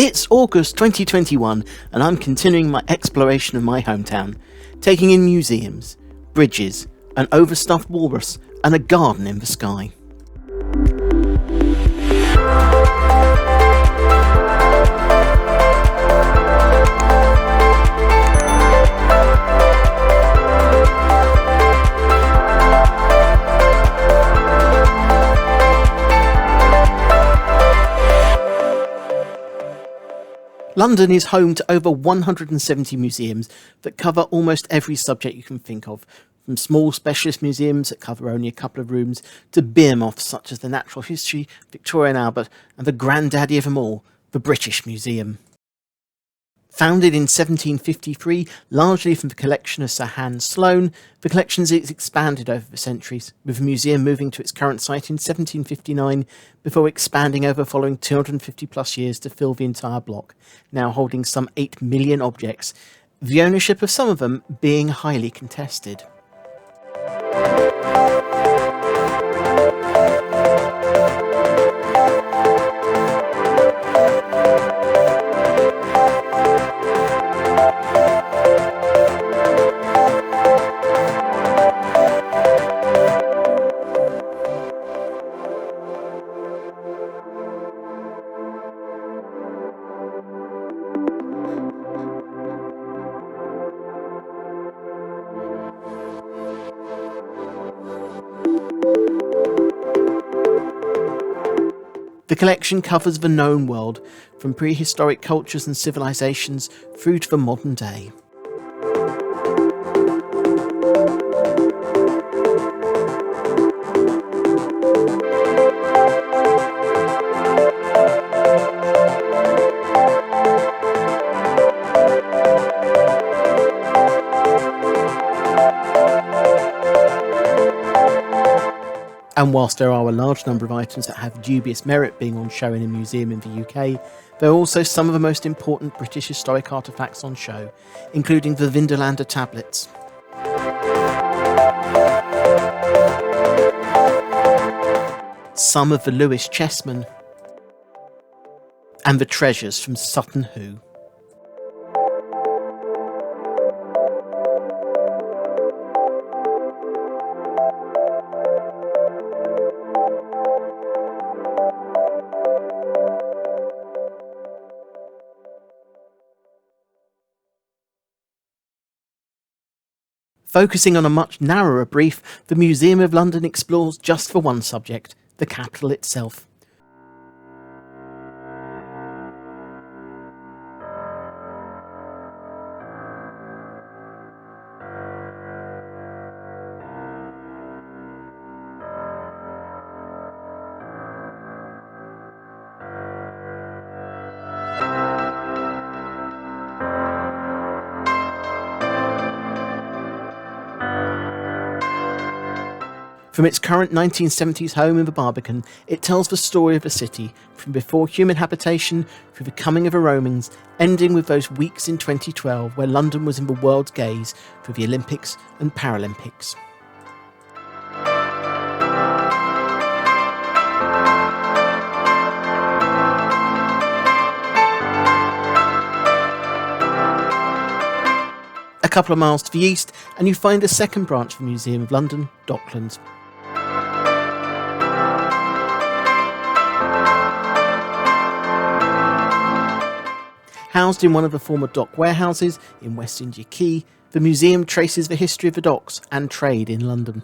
It's August 2021 and I'm continuing my exploration of my hometown, taking in museums, bridges, an overstuffed walrus and a garden in the sky. London is home to over 170 museums that cover almost every subject you can think of, from small specialist museums that cover only a couple of rooms to behemoths such as the Natural History, Victoria and Albert, and the granddaddy of them all, the British Museum. Founded in 1753, largely from the collection of Sir Hans Sloane, the collection has expanded over the centuries, with the museum moving to its current site in 1759 before expanding over the following 250 plus years to fill the entire block, now holding some 8 million objects, the ownership of some of them being highly contested. The collection covers the known world, from prehistoric cultures and civilizations through to the modern day. And whilst there are a large number of items that have dubious merit being on show in a museum in the UK, there are also some of the most important British historic artefacts on show, including the Vindolanda tablets. Some of the Lewis chessmen, and the treasures from Sutton Hoo. Focusing on a much narrower brief, the Museum of London explores just for one subject, the capital itself. From its current 1970s home in the Barbican, it tells the story of the city, from before human habitation through the coming of the Romans, ending with those weeks in 2012 where London was in the world's gaze for the Olympics and Paralympics. A couple of miles to the east, and you find a second branch of the Museum of London, Docklands. Housed in one of the former dock warehouses in West India Quay, the museum traces the history of the docks and trade in London.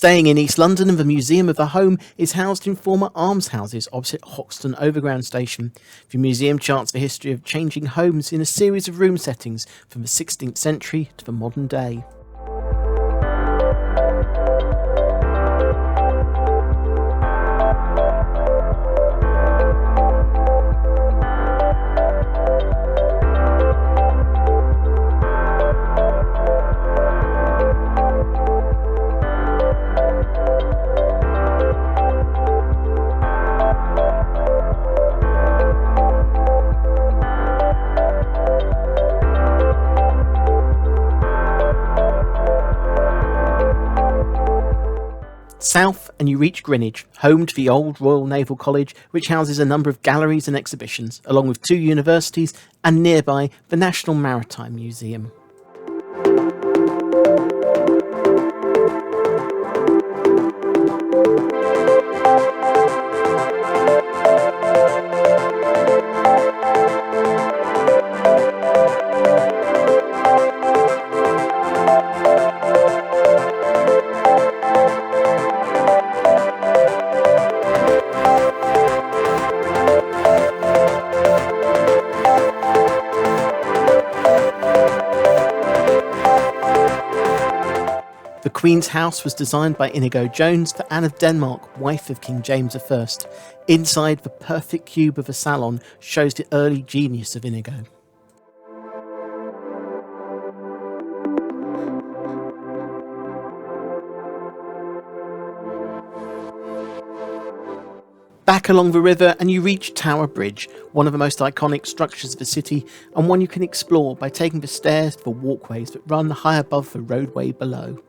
Staying in East London, the Museum of the Home is housed in former almshouses opposite Hoxton Overground Station. The museum charts the history of changing homes in a series of room settings from the 16th century to the modern day. South and you reach Greenwich, home to the old Royal Naval College, which houses a number of galleries and exhibitions, along with 2 universities and nearby the National Maritime Museum. The Queen's house was designed by Inigo Jones for Anne of Denmark, wife of King James I. Inside, the perfect cube of a salon shows the early genius of Inigo. Back along the river and you reach Tower Bridge, one of the most iconic structures of the city, and one you can explore by taking the stairs for walkways that run high above the roadway below.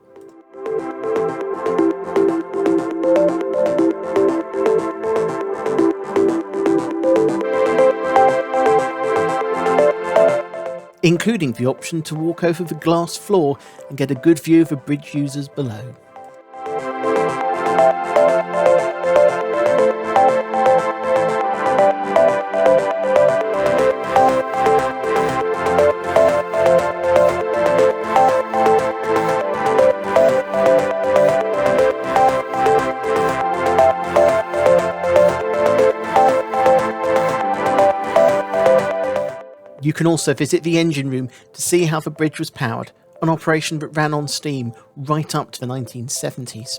Including the option to walk over the glass floor and get a good view of the bridge users below. You can also visit the engine room to see how the bridge was powered, an operation that ran on steam right up to the 1970s.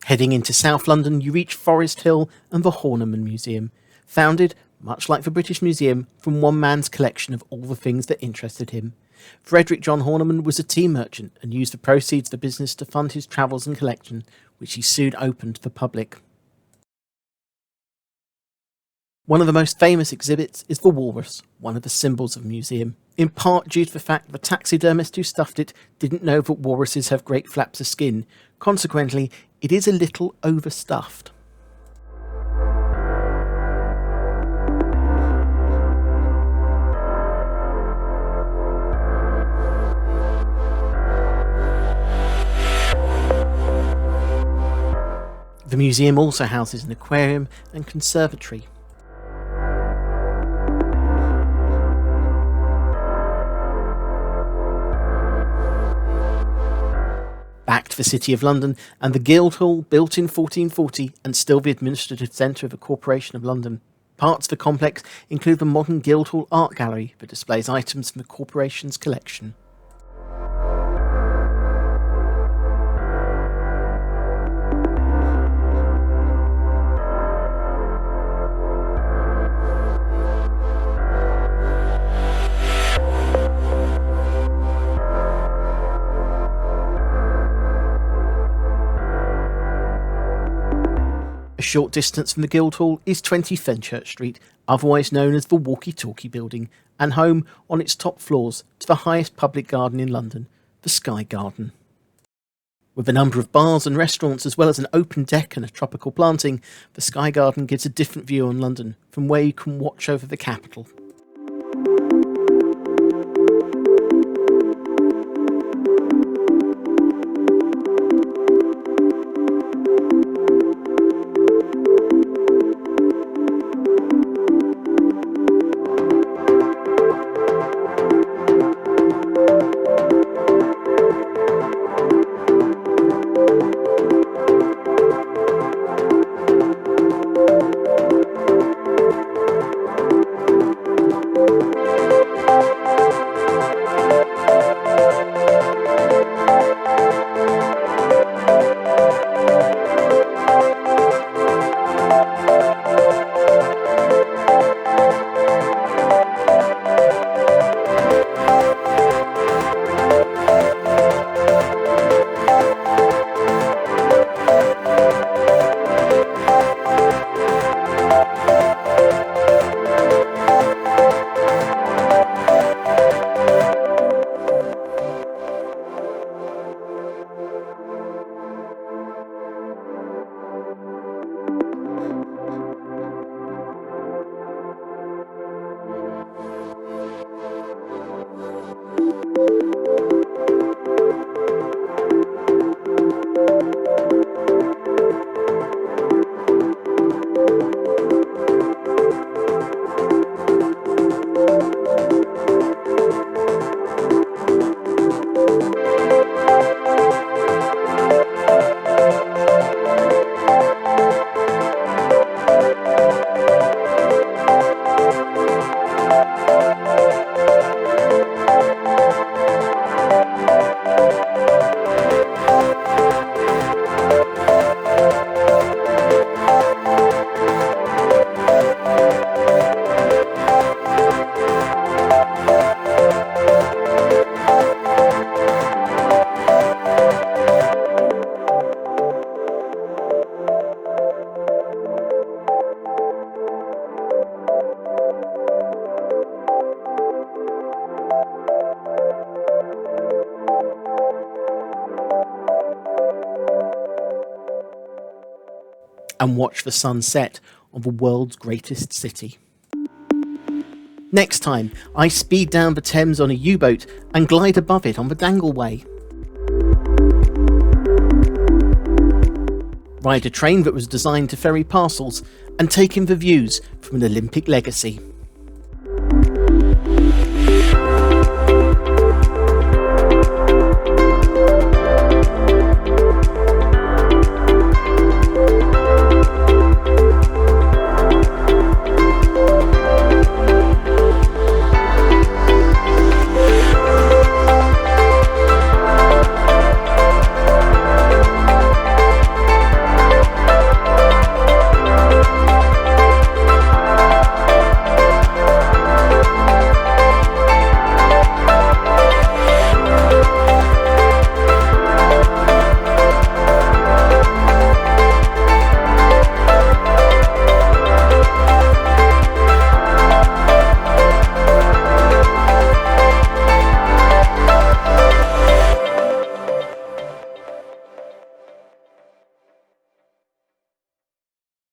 Heading into South London, you reach Forest Hill and the Horniman Museum, founded, much like the British Museum, from one man's collection of all the things that interested him. Frederick John Horniman was a tea merchant and used the proceeds of the business to fund his travels and collection, which he soon opened to the public. One of the most famous exhibits is the walrus, one of the symbols of the museum, in part due to the fact the taxidermist who stuffed it didn't know that walruses have great flaps of skin. Consequently, it is a little overstuffed. The museum also houses an aquarium and conservatory. Back to the City of London and the Guildhall, built in 1440 and still the administrative centre of the Corporation of London. Parts of the complex include the modern Guildhall Art Gallery that displays items from the Corporation's collection. A short distance from the Guildhall is 20 Fenchurch Street, otherwise known as the Walkie Talkie Building, and home on its top floors to the highest public garden in London, the Sky Garden. With a number of bars and restaurants as well as an open deck and a tropical planting, the Sky Garden gives a different view on London from where you can watch over the capital. and watch the sunset on the world's greatest city. Next time, I speed down the Thames on a U-boat and glide above it on the Dangleway. Ride a train that was designed to ferry parcels and take in the views from an Olympic legacy.